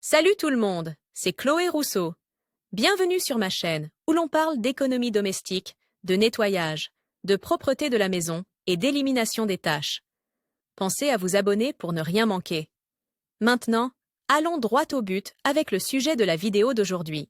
Salut tout le monde, c'est Chloé Rousseau. Bienvenue sur ma chaîne où l'on parle d'économie domestique, de nettoyage, de propreté de la maison et d'élimination des tâches. Pensez à vous abonner pour ne rien manquer. Maintenant, allons droit au but avec le sujet de la vidéo d'aujourd'hui.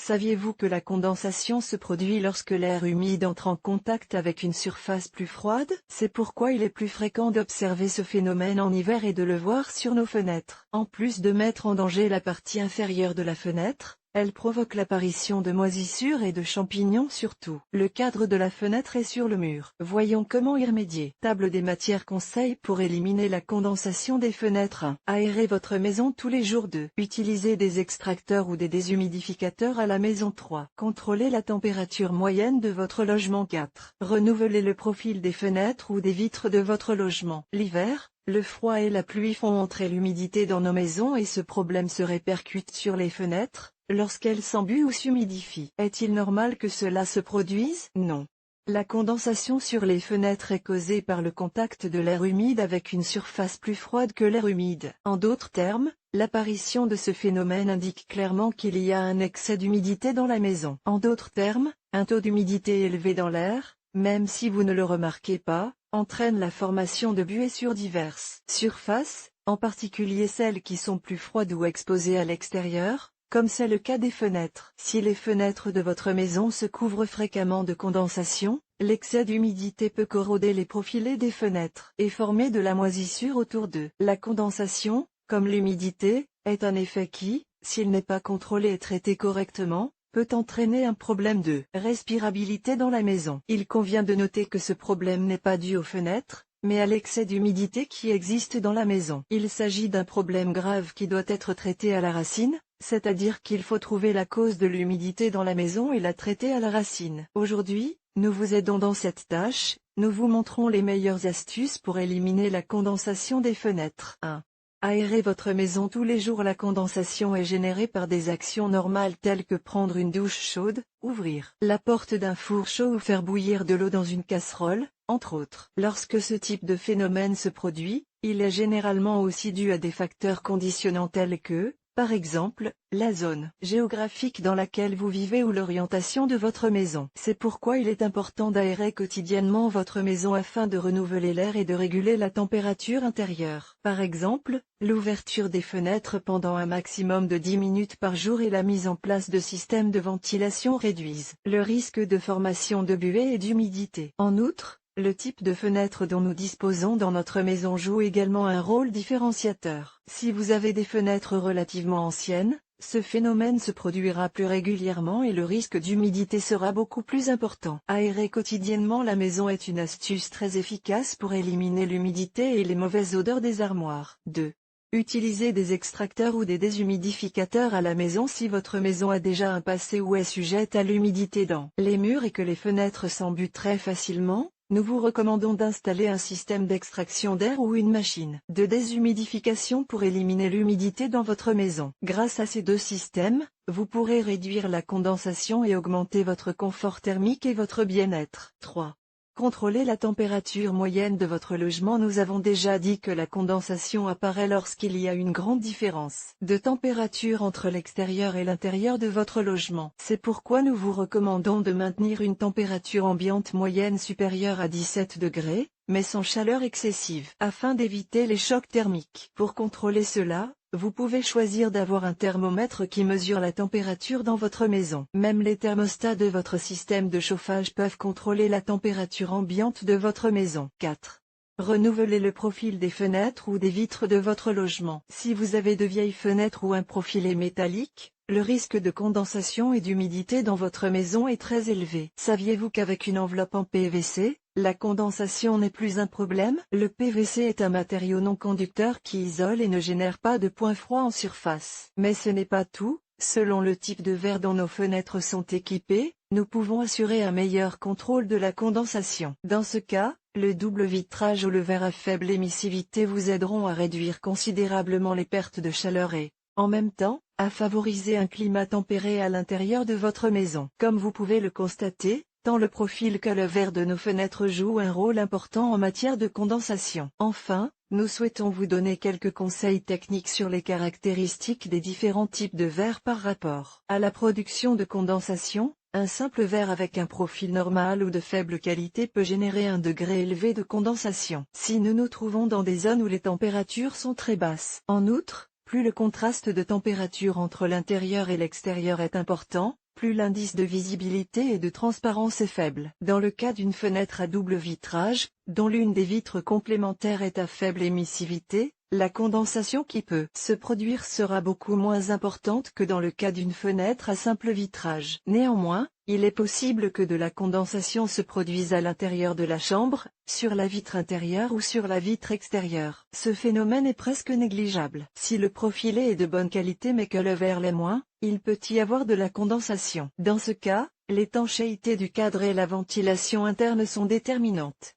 Saviez-vous que la condensation se produit lorsque l'air humide entre en contact avec une surface plus froide? C'est pourquoi il est plus fréquent d'observer ce phénomène en hiver et de le voir sur nos fenêtres. En plus de mettre en danger la partie inférieure de la fenêtre, elle provoque l'apparition de moisissures et de champignons surtout. Le cadre de la fenêtre est sur le mur. Voyons comment y remédier. Table des matières conseils pour éliminer la condensation des fenêtres. 1. Aérez votre maison tous les jours. 2. Utilisez des extracteurs ou des déshumidificateurs à la maison. 3. Contrôlez la température moyenne de votre logement. 4. Renouvelez le profil des fenêtres ou des vitres de votre logement. L'hiver, le froid et la pluie font entrer l'humidité dans nos maisons et ce problème se répercute sur les fenêtres lorsqu'elles s'embuent ou s'humidifient. Est-il normal que cela se produise? Non. La condensation sur les fenêtres est causée par le contact de l'air humide avec une surface plus froide que l'air humide. En d'autres termes, l'apparition de ce phénomène indique clairement qu'il y a un excès d'humidité dans la maison. En d'autres termes, un taux d'humidité élevé dans l'air, même si vous ne le remarquez pas, entraîne la formation de buées sur diverses surfaces, en particulier celles qui sont plus froides ou exposées à l'extérieur, comme c'est le cas des fenêtres. Si les fenêtres de votre maison se couvrent fréquemment de condensation, l'excès d'humidité peut corroder les profilés des fenêtres et former de la moisissure autour d'eux. La condensation, comme l'humidité, est un effet qui, s'il n'est pas contrôlé et traité correctement, peut entraîner un problème de respirabilité dans la maison. Il convient de noter que ce problème n'est pas dû aux fenêtres, mais à l'excès d'humidité qui existe dans la maison. Il s'agit d'un problème grave qui doit être traité à la racine, c'est-à-dire qu'il faut trouver la cause de l'humidité dans la maison et la traiter à la racine. Aujourd'hui, nous vous aidons dans cette tâche, nous vous montrons les meilleures astuces pour éliminer la condensation des fenêtres. 1. Aérez votre maison tous les jours. La condensation est générée par des actions normales telles que prendre une douche chaude, ouvrir la porte d'un four chaud ou faire bouillir de l'eau dans une casserole, entre autres. Lorsque ce type de phénomène se produit, il est généralement aussi dû à des facteurs conditionnants tels que, par exemple, la zone géographique dans laquelle vous vivez ou l'orientation de votre maison. C'est pourquoi il est important d'aérer quotidiennement votre maison afin de renouveler l'air et de réguler la température intérieure. Par exemple, l'ouverture des fenêtres pendant un maximum de 10 minutes par jour et la mise en place de systèmes de ventilation réduisent le risque de formation de buée et d'humidité. En outre, le type de fenêtre dont nous disposons dans notre maison joue également un rôle différenciateur. Si vous avez des fenêtres relativement anciennes, ce phénomène se produira plus régulièrement et le risque d'humidité sera beaucoup plus important. Aérer quotidiennement la maison est une astuce très efficace pour éliminer l'humidité et les mauvaises odeurs des armoires. 2. Utilisez des extracteurs ou des déshumidificateurs à la maison. Si votre maison a déjà un passé ou est sujette à l'humidité dans les murs et que les fenêtres s'embuent très facilement, nous vous recommandons d'installer un système d'extraction d'air ou une machine de déshumidification pour éliminer l'humidité dans votre maison. Grâce à ces deux systèmes, vous pourrez réduire la condensation et augmenter votre confort thermique et votre bien-être. 3. Contrôlez la température moyenne de votre logement. Nous avons déjà dit que la condensation apparaît lorsqu'il y a une grande différence de température entre l'extérieur et l'intérieur de votre logement. C'est pourquoi nous vous recommandons de maintenir une température ambiante moyenne supérieure à 17 degrés, mais sans chaleur excessive, afin d'éviter les chocs thermiques. Pour contrôler cela, vous pouvez choisir d'avoir un thermomètre qui mesure la température dans votre maison. Même les thermostats de votre système de chauffage peuvent contrôler la température ambiante de votre maison. 4. Renouvelez le profil des fenêtres ou des vitres de votre logement. Si vous avez de vieilles fenêtres ou un profilé métallique, le risque de condensation et d'humidité dans votre maison est très élevé. Saviez-vous qu'avec une enveloppe en PVC, la condensation n'est plus un problème? Le PVC est un matériau non conducteur qui isole et ne génère pas de points froids en surface. Mais ce n'est pas tout. Selon le type de verre dont nos fenêtres sont équipées, nous pouvons assurer un meilleur contrôle de la condensation. Dans ce cas, le double vitrage ou le verre à faible émissivité vous aideront à réduire considérablement les pertes de chaleur et, en même temps, à favoriser un climat tempéré à l'intérieur de votre maison. Comme vous pouvez le constater, tant le profil color de nos fenêtres joue un rôle important en matière de condensation. Enfin, nous souhaitons vous donner quelques conseils techniques sur les caractéristiques des différents types de verres par rapport à la production de condensation. Un simple verre avec un profil normal ou de faible qualité peut générer un degré élevé de condensation si nous nous trouvons dans des zones où les températures sont très basses. En outre, plus le contraste de température entre l'intérieur et l'extérieur est important, plus l'indice de visibilité et de transparence est faible. Dans le cas d'une fenêtre à double vitrage, dont l'une des vitres complémentaires est à faible émissivité, la condensation qui peut se produire sera beaucoup moins importante que dans le cas d'une fenêtre à simple vitrage. Néanmoins, il est possible que de la condensation se produise à l'intérieur de la chambre, sur la vitre intérieure ou sur la vitre extérieure. Ce phénomène est presque négligeable. Si le profilé est de bonne qualité mais que le verre l'est moins, il peut y avoir de la condensation. Dans ce cas, l'étanchéité du cadre et la ventilation interne sont déterminantes.